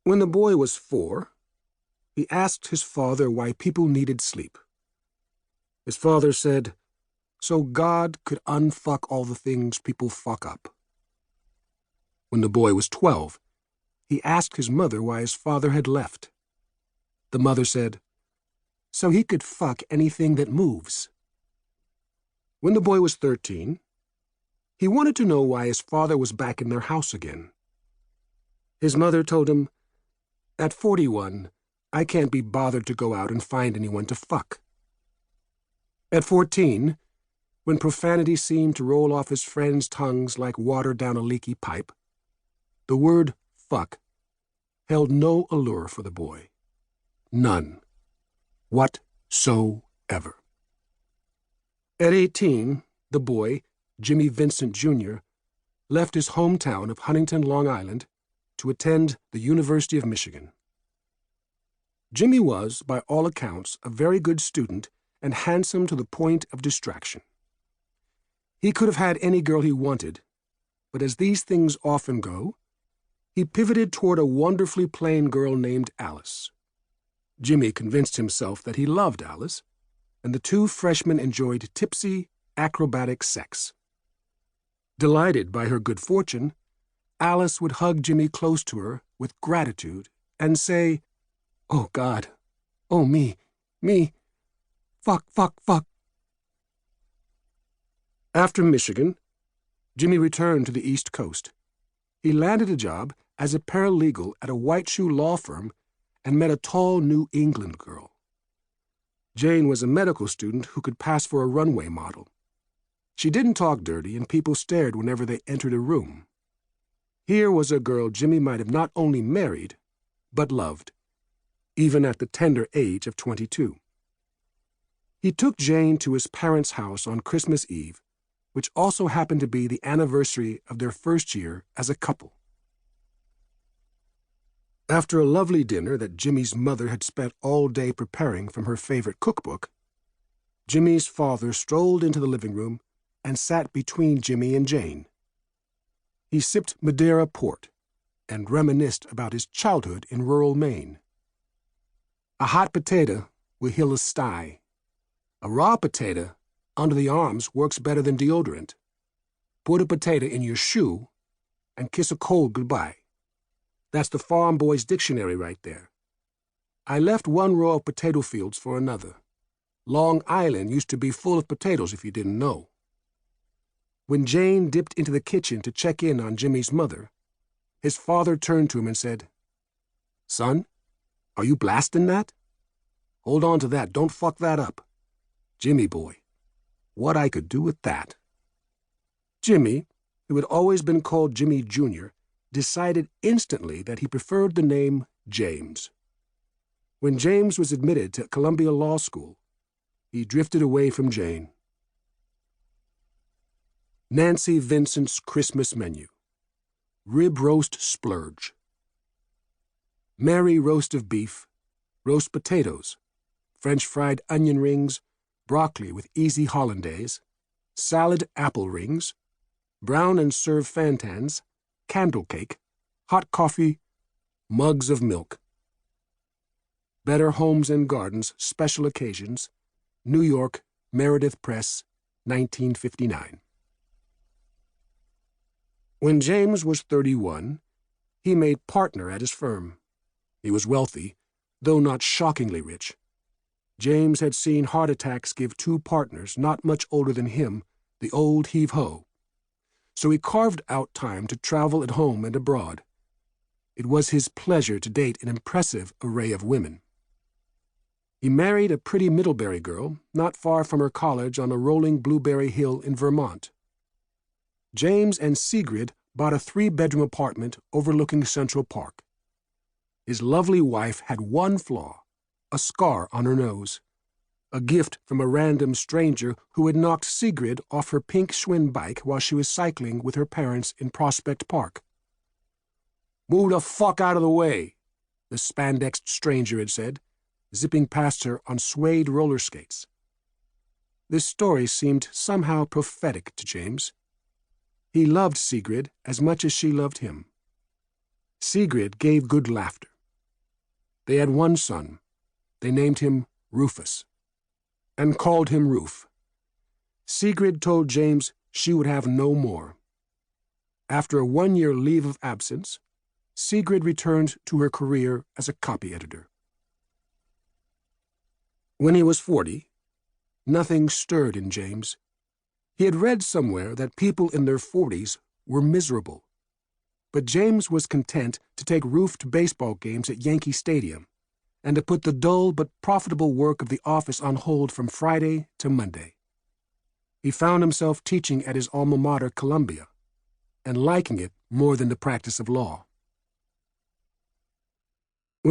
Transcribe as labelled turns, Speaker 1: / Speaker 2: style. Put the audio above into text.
Speaker 1: When the boy was 4, he asked his father why people needed sleep. His father said, so God could unfuck all the things people fuck up. When the boy was 12, he asked his mother why his father had left. The mother said, so he could fuck anything that moves. When the boy was 13, he wanted to know why his father was back in their house again. His mother told him, at 41, I can't be bothered to go out and find anyone to fuck. At 14, when profanity seemed to roll off his friends' tongues like water down a leaky pipe, the word fuck held no allure for the boy. None. Whatsoever. At 18, the boy, Jimmy Vincent Jr., left his hometown of Huntington, Long Island, to attend the University of Michigan. Jimmy was, by all accounts, a very good student and handsome to the point of distraction. He could have had any girl he wanted, but as these things often go, he pivoted toward a wonderfully plain girl named Alice. Jimmy convinced himself that he loved Alice, and the two freshmen enjoyed tipsy, acrobatic sex. Delighted by her good fortune, Alice would hug Jimmy close to her with gratitude and say, oh God, oh me, fuck, fuck, fuck. After Michigan, Jimmy returned to the East Coast. He landed a job as a paralegal at a white shoe law firm and met a tall New England girl. Jane was a medical student who could pass for a runway model. She didn't talk dirty, and people stared whenever they entered a room. Here was a girl Jimmy might have not only married, but loved, even at the tender age of 22. He took Jane to his parents' house on Christmas Eve, which also happened to be the anniversary of their first year as a couple. After a lovely dinner that Jimmy's mother had spent all day preparing from her favorite cookbook, Jimmy's father strolled into the living room and sat between Jimmy and Jane. He sipped Madeira port and reminisced about his childhood in rural Maine. A hot potato will heal a sty. A raw potato under the arms works better than deodorant. Put a potato in your shoe and kiss a cold goodbye. That's the farm boy's dictionary right there. I left one row of potato fields for another. Long Island used to be full of potatoes if you didn't know. When Jane dipped into the kitchen to check in on Jimmy's mother, his father turned to him and said, son, are you blasting that? Hold on to that, don't fuck that up. Jimmy boy, what I could do with that. Jimmy, who had always been called Jimmy Jr., decided instantly that he preferred the name James. When James was admitted to Columbia Law School, he drifted away from Jane. Nancy Vincent's Christmas menu. Rib roast splurge. Merry roast of beef, roast potatoes, French fried onion rings, broccoli with easy hollandaise, salad apple rings, brown and serve fantans, candle cake, hot coffee, mugs of milk. Better Homes and Gardens Special Occasions, New York, Meredith Press, 1959. When James was 31, he made partner at his firm. He was wealthy, though not shockingly rich. James had seen heart attacks give two partners not much older than him the old heave-ho. So he carved out time to travel at home and abroad. It was his pleasure to date an impressive array of women. He married a pretty Middlebury girl not far from her college on a rolling blueberry hill in Vermont. James and Sigrid bought a 3-bedroom apartment overlooking Central Park. His lovely wife had one flaw, a scar on her nose, a gift from a random stranger who had knocked Sigrid off her pink Schwinn bike while she was cycling with her parents in Prospect Park. "Move the fuck out of the way," the spandexed stranger had said, zipping past her on suede roller skates. This story seemed somehow prophetic to James. He loved Sigrid as much as she loved him. Sigrid gave good laughter. They had one son. They named him Rufus, and called him Roof. Sigrid told James she would have no more. After a 1-year leave of absence, Sigrid returned to her career as a copy editor. When he was 40, nothing stirred in James. He had read somewhere that people in their 40s were miserable. But James was content to take Roof to baseball games at Yankee Stadium and to put the dull but profitable work of the office on hold from Friday to Monday. He found himself teaching at his alma mater, Columbia, and liking it more than the practice of law.